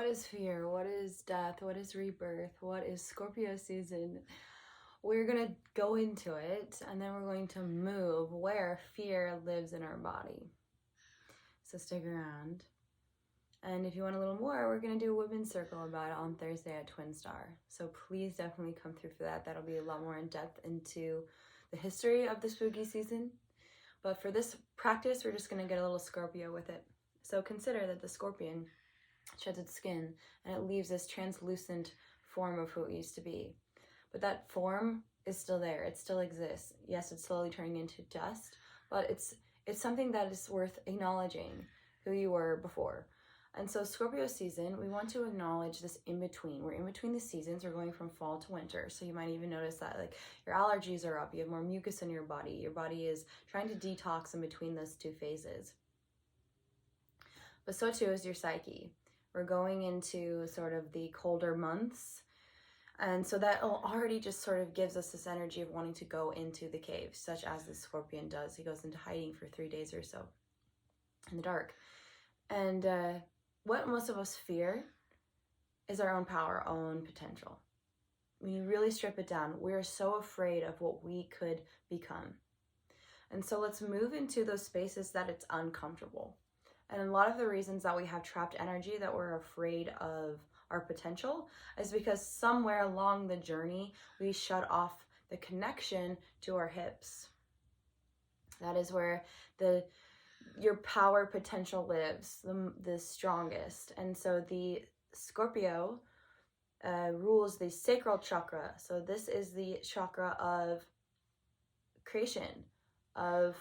What is fear? What is death? What is rebirth? What is Scorpio season? We're going to go into it, and then we're going to move where fear lives in our body. So stick around. And if you want a little more, we're going to do a women's circle about it on Thursday at Twin Star. So please definitely come through for that. That'll be a lot more in depth into the history of the spooky season. But for this practice, we're just going to get a little Scorpio with it. So consider that the scorpion sheds its skin and it leaves this translucent form of who it used to be. But that form is still there. It still exists. Yes, it's slowly turning into dust, but it's something that is worth acknowledging who you were before. And so Scorpio season, we want to acknowledge this in-between. We're in between the seasons. We're going from fall to winter. So you might even notice that like your allergies are up. You have more mucus in your body. Your body is trying to detox in between those two phases. But so too is your psyche. We're going into sort of the colder months. And so that already just sort of gives us this energy of wanting to go into the cave, such as the scorpion does. He goes into hiding for 3 days or so in the dark. And what most of us fear is our own power, our own potential. When you really strip it down, we're so afraid of what we could become. And so let's move into those spaces that it's uncomfortable. And a lot of the reasons that we have trapped energy, that we're afraid of our potential, is because somewhere along the journey, we shut off the connection to our hips. That is where your power potential lives, the strongest. And so the Scorpio rules the sacral chakra. So this is the chakra of creation, of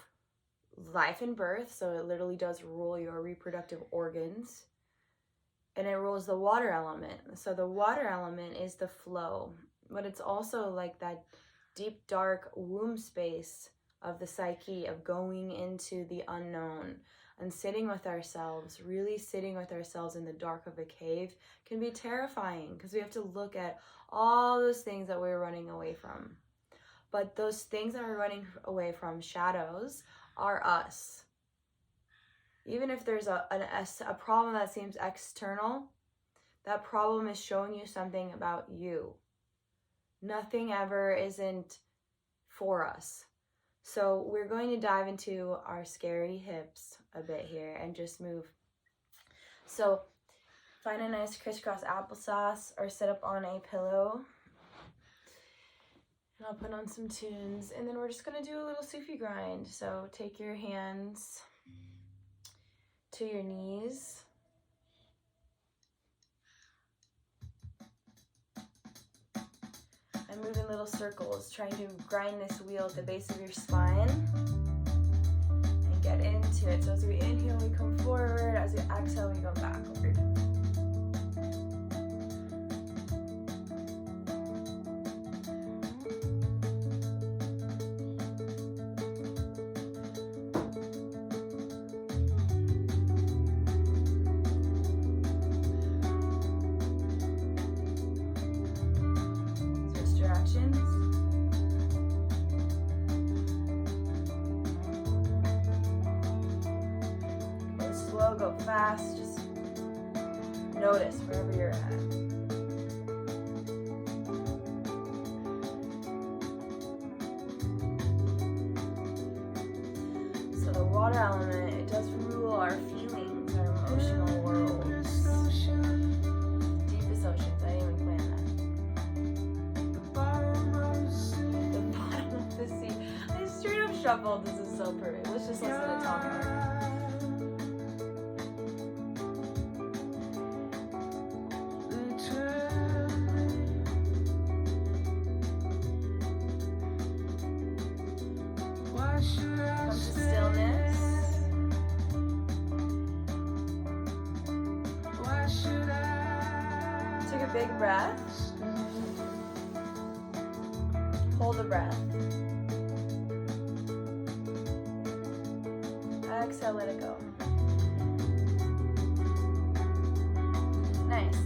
life and birth. So it literally does rule your reproductive organs. And it rules the water element. So the water element is the flow, but it's also like that deep, dark womb space of the psyche, of going into the unknown and sitting with ourselves. Really sitting with ourselves in the dark of a cave can be terrifying because we have to look at all those things that we're running away from. But those things that we're running away from, shadows, are us. Even if there's a problem that seems external, that problem is showing you something about you. Nothing ever isn't for us. So we're going to dive into our scary hips a bit here and just move. So find a nice crisscross applesauce or sit up on a pillow. And I'll put on some tunes. And then we're just going to do a little Sufi grind. So take your hands to your knees. And move in little circles, trying to grind this wheel at the base of your spine. And get into it. So as we inhale, we come forward. As we exhale, we go backward. Go fast, just notice wherever you're at. So the water element, it does rule our feelings, our emotional worlds. Deepest oceans, I didn't even plan that. The bottom of the sea. I straight up shuffled, this is so perfect. Let's just listen to Tom York. Big breath. Hold the breath. Exhale, let it go. Nice.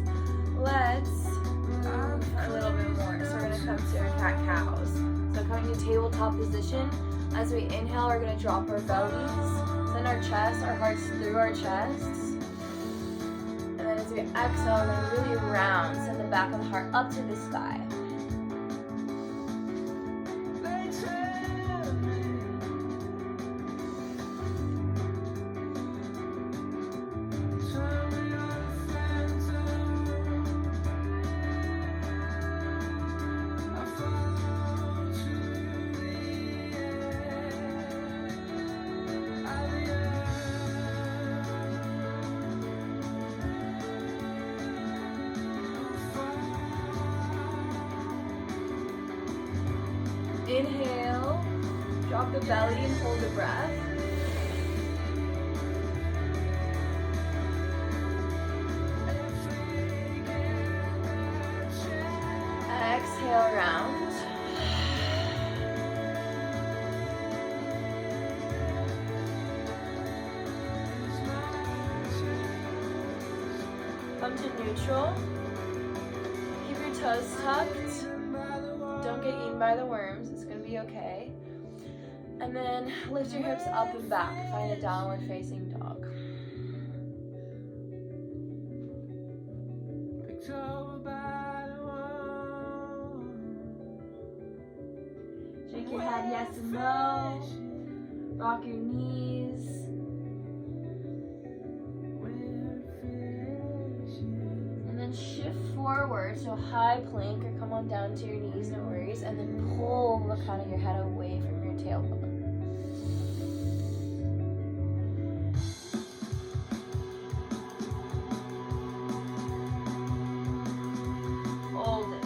Let's move a little bit more. So we're going to come to our cat-cows. So coming to tabletop position. As we inhale, we're going to drop our bellies. Send our chest, our hearts through our chests. And then as your exhale, and then really round. Send the back of the heart up to the sky. Inhale, drop the belly and hold the breath. Exhale, round. Come to neutral. Keep your toes tucked. Don't get eaten by the worms. It's going to be okay. And then lift your hips up and back. Find a downward facing dog. Shake your head yes and no. Rock your knees. And then shift forward, so high plank, or come on down to your knees, no worries. And then pull the crown of your head away from your tailbone. Hold it.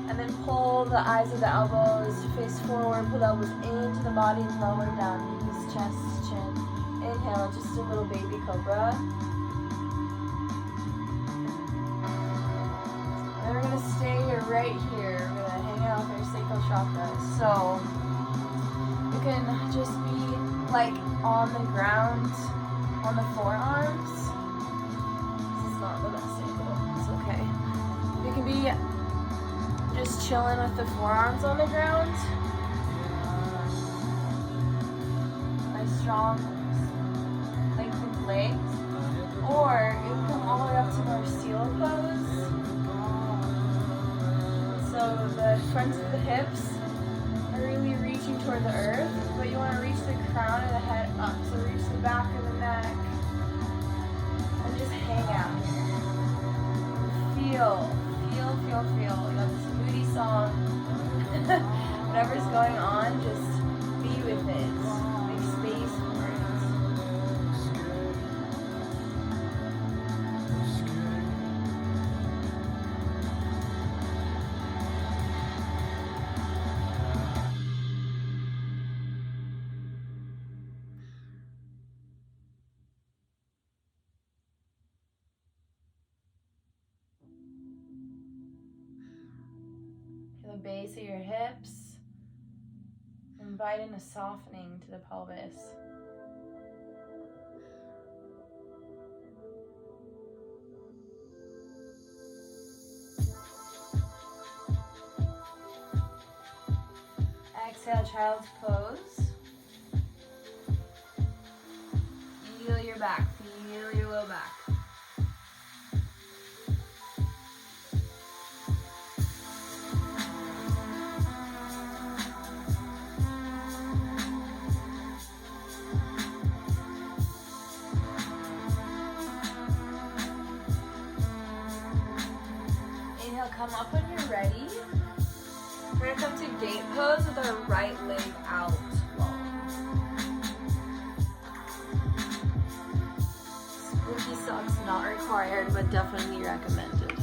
And then pull the eyes of the elbows face forward, pull the elbows into the body, lower down, knees, chest, chin. Inhale, just a little baby cobra. And we're gonna stay right here. We're gonna hang out with our sacral chakra. So you can just be like on the ground, on the forearms. This is not the best angle. It's okay. You can be just chilling with the forearms on the ground. Nice strong lengthened legs. Or you can come all the way up to our seal pose. So the fronts of the hips are really reaching toward the earth, but you want to reach the crown of the head up. So reach the back of the neck and just hang out here. Feel. You got this moody song. Whatever's going on, just be with it. Make space for it. The base of your hips. Invite in a softening to the pelvis. Exhale, child's pose. Feel your back, feel your low back. Come up when you're ready. We're gonna come to gate pose with our right leg out long. Spooky socks not required, but definitely recommended.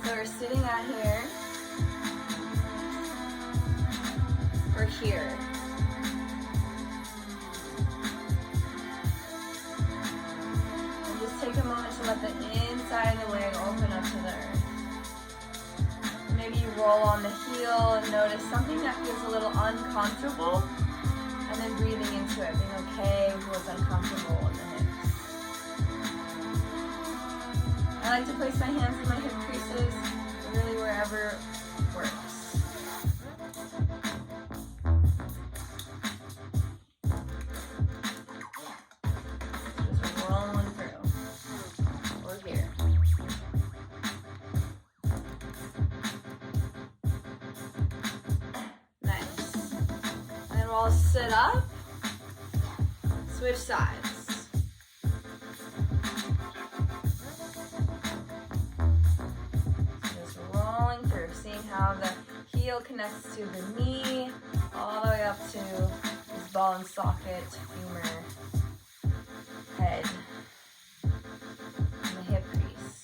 So we're sitting out here. We're here. Take a moment to let the inside of the leg open up to the earth. Maybe you roll on the heel and notice something that feels a little uncomfortable, and then breathing into it, being okay with what's uncomfortable in the hips. I like to place my hands in my hip creases, really wherever works. sit up, switch sides. Just rolling through, seeing how the heel connects to the knee, all the way up to this ball and socket, femur, head, and the hip crease.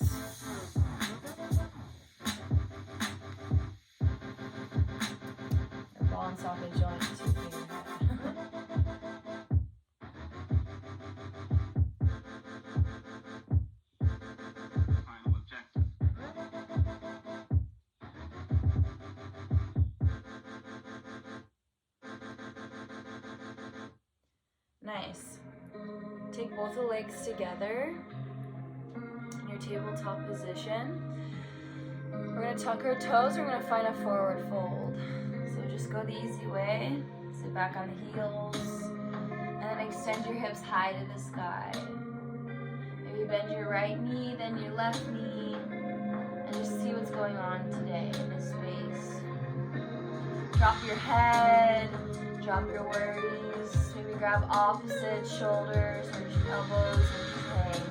The ball and socket joint to femur head. Nice. Take both the legs together in your tabletop position. We're going to tuck our toes. We're going to find a forward fold. So just go the easy way. Sit back on the heels. And then extend your hips high to the sky. Maybe bend your right knee, then your left knee. And just see what's going on today in this space. Drop your head. Drop your worries. Maybe grab opposite shoulders or elbows and just hang.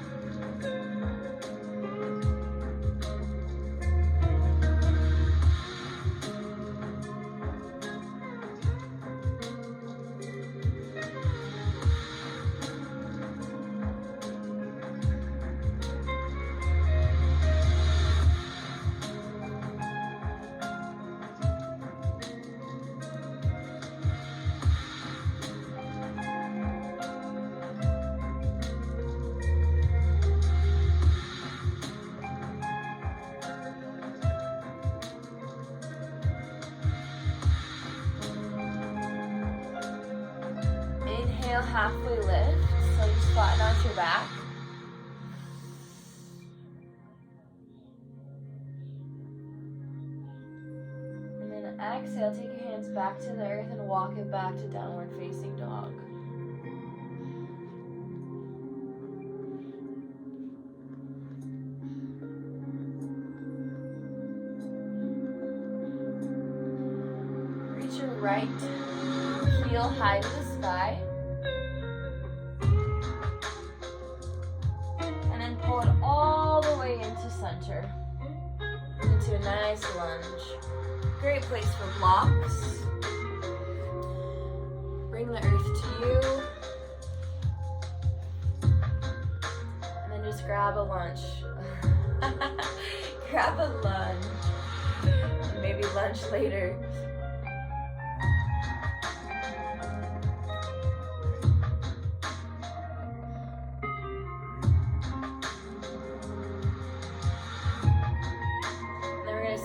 Inhale, halfway lift, so just flatten out your back. And then exhale, take your hands back to the earth and walk it back to downward facing dog. Reach your right heel high to the sky. And then pull it all the way into center. Into a nice lunge. Great place for blocks. Bring the earth to you. And then just grab a lunge. Grab a lunge. And maybe lunge later.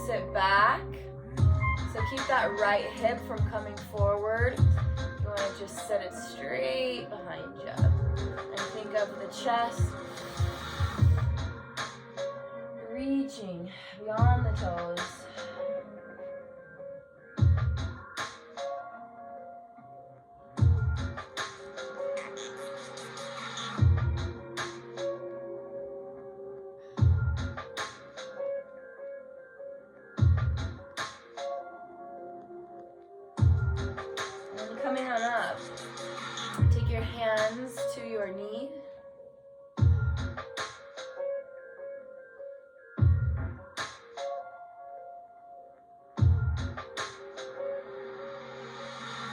Sit back. So keep that right hip from coming forward. You want to just set it straight behind you. And think of the chest reaching beyond the toes. Coming on up, take your hands to your knee.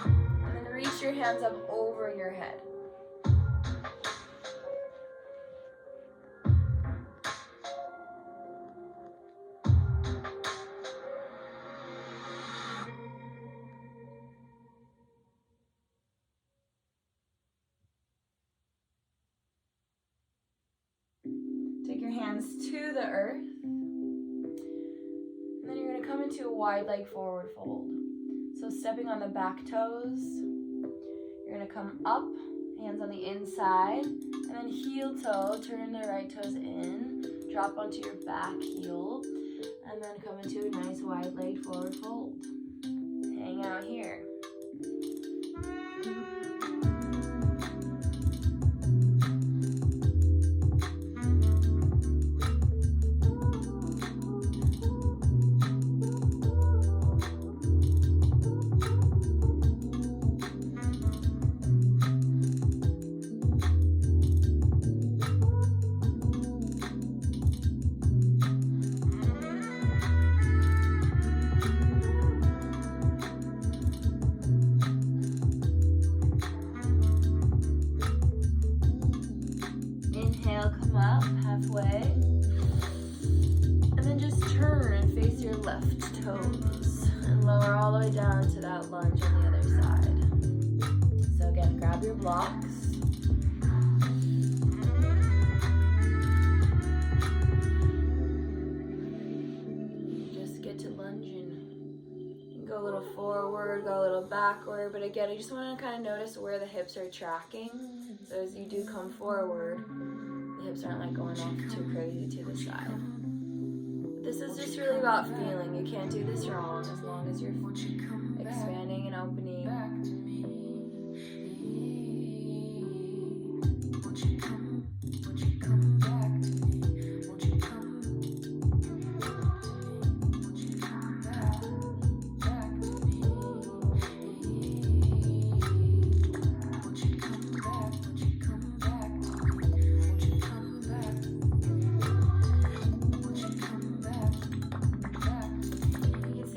And then reach your hands up over your head. Take your hands to the earth. And then you're going to come into a wide leg forward fold. So stepping on the back toes, you're going to come up, hands on the inside, and then heel toe, turn the right toes in, drop onto your back heel, and then come into a nice wide leg forward fold. Hang out here. way. And then just turn and face your left toes. And lower all the way down to that lunge on the other side. So again, grab your blocks. Just get to lunging. Go a little forward, go a little backward. But again, I just want to kind of notice where the hips are tracking. So as you do come forward, the hips aren't like going off too crazy to the side. This is just really about feeling. You can't do this wrong as long as you're expanding and opening.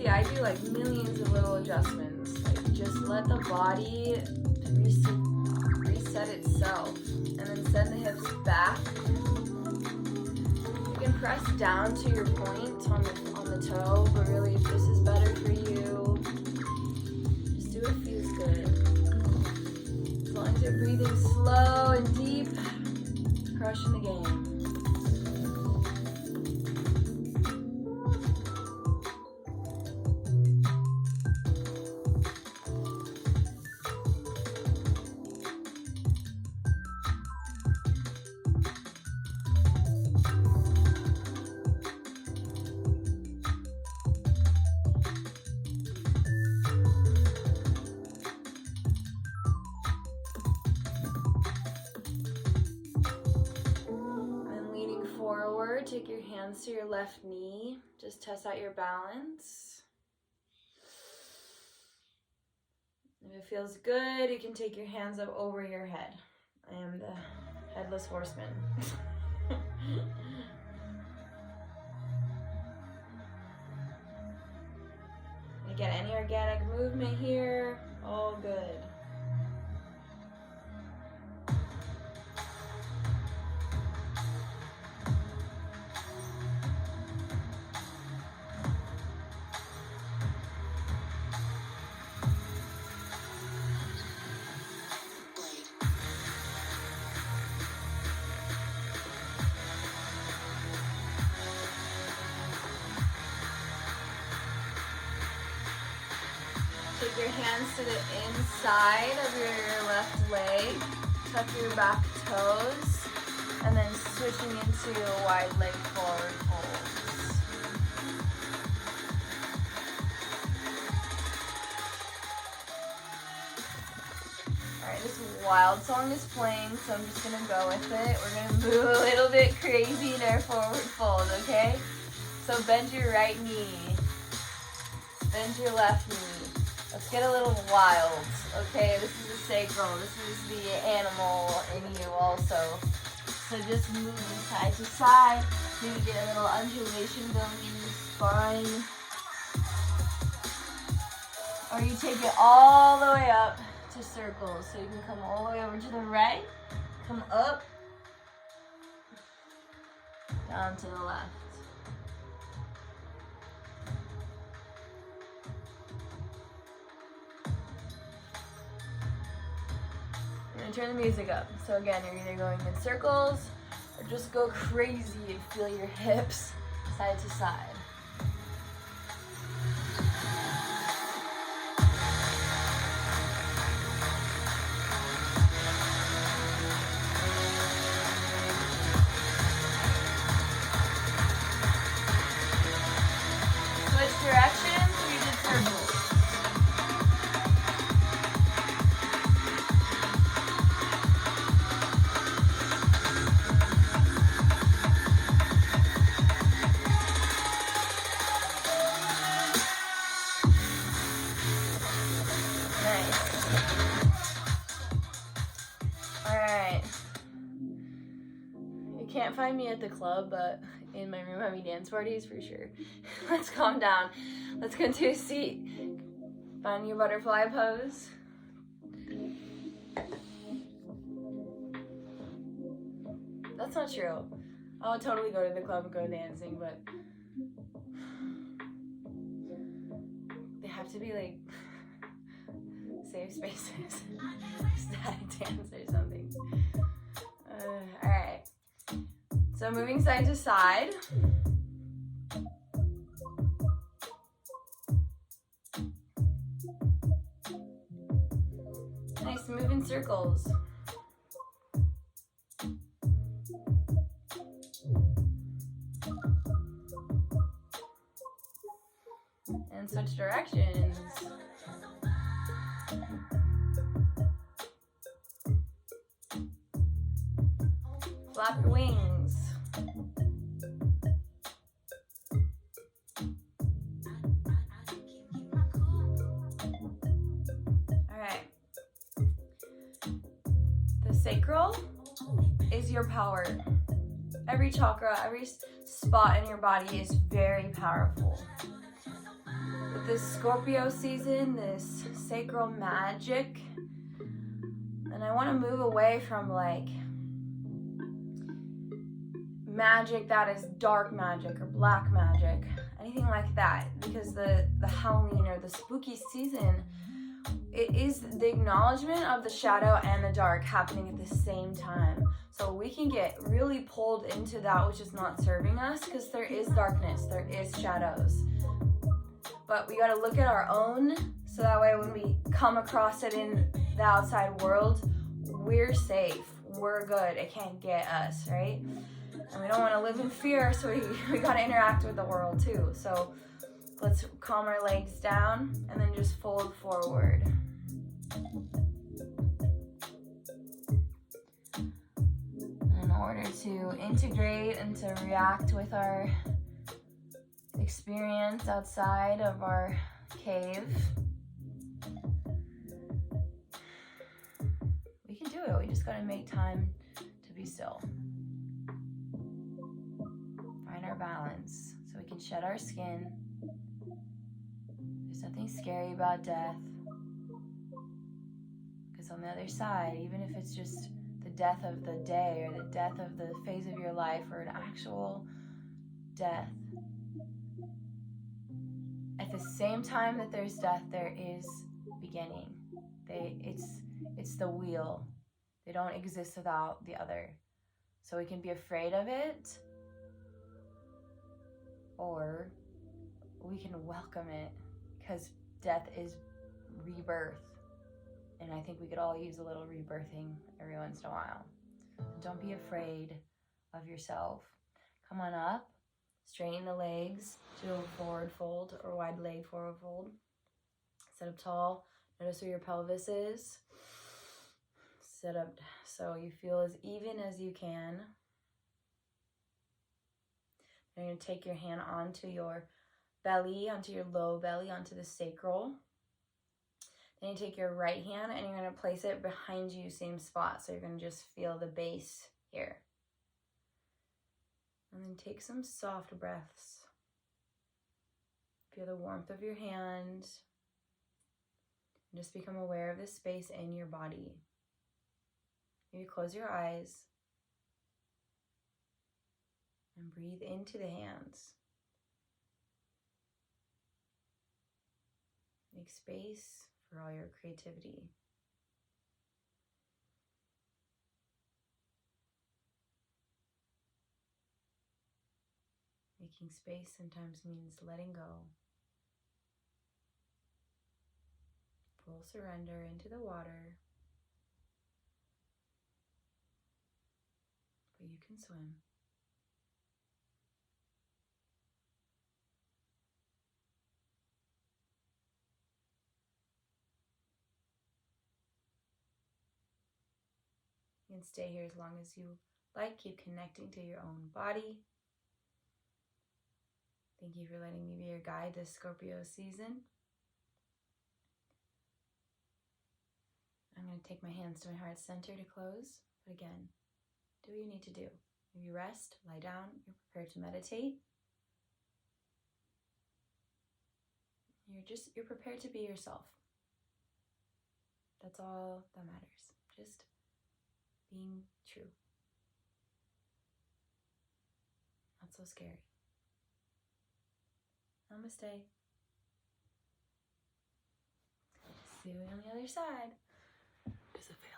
I do like millions of little adjustments. Like just let the body reset itself, and then send the hips back. You can press down to your point on the toe, but really if this is better for you, just do what feels good. As long as you're breathing slow and deep, crushing the game. Forward, take your hands to your left knee. Just test out your balance. If it feels good, you can take your hands up over your head. I am the headless horseman. Again, any organic movement here, all good. Take your hands to the inside of your left leg, tuck your back toes, and then switching into wide leg forward folds. Alright, this wild song is playing, so I'm just going to go with it. We're going to move a little bit crazy in our forward fold, okay? So bend your right knee, bend your left knee. Let's get a little wild, okay? This is the sacral, this is the animal in you also. So just moving side to side, maybe get a little undulation going in your spine. Or you take it all the way up to circles. So you can come all the way over to the right, come up, down to the left. Turn the music up. So again, you're either going in circles or just go crazy and feel your hips side to side. Switch directions, we did circles. Can't find me at the club, but in my room having dance parties for sure. Let's calm down. Let's go into a seat. Find your butterfly pose. That's not true. I would totally go to the club and go dancing, but they have to be like safe spaces. Static dance or something. Alright. So moving side to side. Nice, move in circles. And switch directions. Flap your wings. Alright. The sacral is your power. Every chakra, every spot in your body is very powerful. With this Scorpio season, this sacral magic, and I want to move away from like magic that is dark magic or black magic, anything like that, because the Halloween or the spooky season, it is the acknowledgement of the shadow and the dark happening at the same time. So we can get really pulled into that which is not serving us, because there is darkness, there is shadows. But we got to look at our own, so that way when we come across it in the outside world, we're safe, we're good, it can't get us, right? And we don't want to live in fear, so we got to interact with the world too. So let's calm our legs down and then just fold forward. In order to integrate and to react with our experience outside of our cave, we can do it. We just got to make time to be still. Find our balance so we can shed our skin. There's nothing scary about death, because on the other side, even if it's just the death of the day or the death of the phase of your life or an actual death, at the same time that there's death, there is beginning. It's the wheel. They don't exist without the other. So we can be afraid of it, or we can welcome it, because death is rebirth. And I think we could all use a little rebirthing every once in a while. Don't be afraid of yourself. Come on up, straighten the legs, do a forward fold or wide leg forward fold. Sit up tall, notice where your pelvis is. Sit up so you feel as even as you can. You're going to take your hand onto your belly, onto your low belly, onto the sacral. Then you take your right hand and you're going to place it behind you, same spot. So you're going to just feel the base here. And then take some soft breaths. Feel the warmth of your hand. And just become aware of the space in your body. Maybe close your eyes. And breathe into the hands. Make space for all your creativity. Making space sometimes means letting go. Full surrender into the water. But you can swim. You can stay here as long as you like. Keep connecting to your own body. Thank you for letting me be your guide this Scorpio season. I'm going to take my hands to my heart center to close. But again, do what you need to do. Maybe rest, lie down, you're prepared to meditate. You're prepared to be yourself. That's all that matters. Just being true. so scary. Namaste. See you on the other side. Does it feel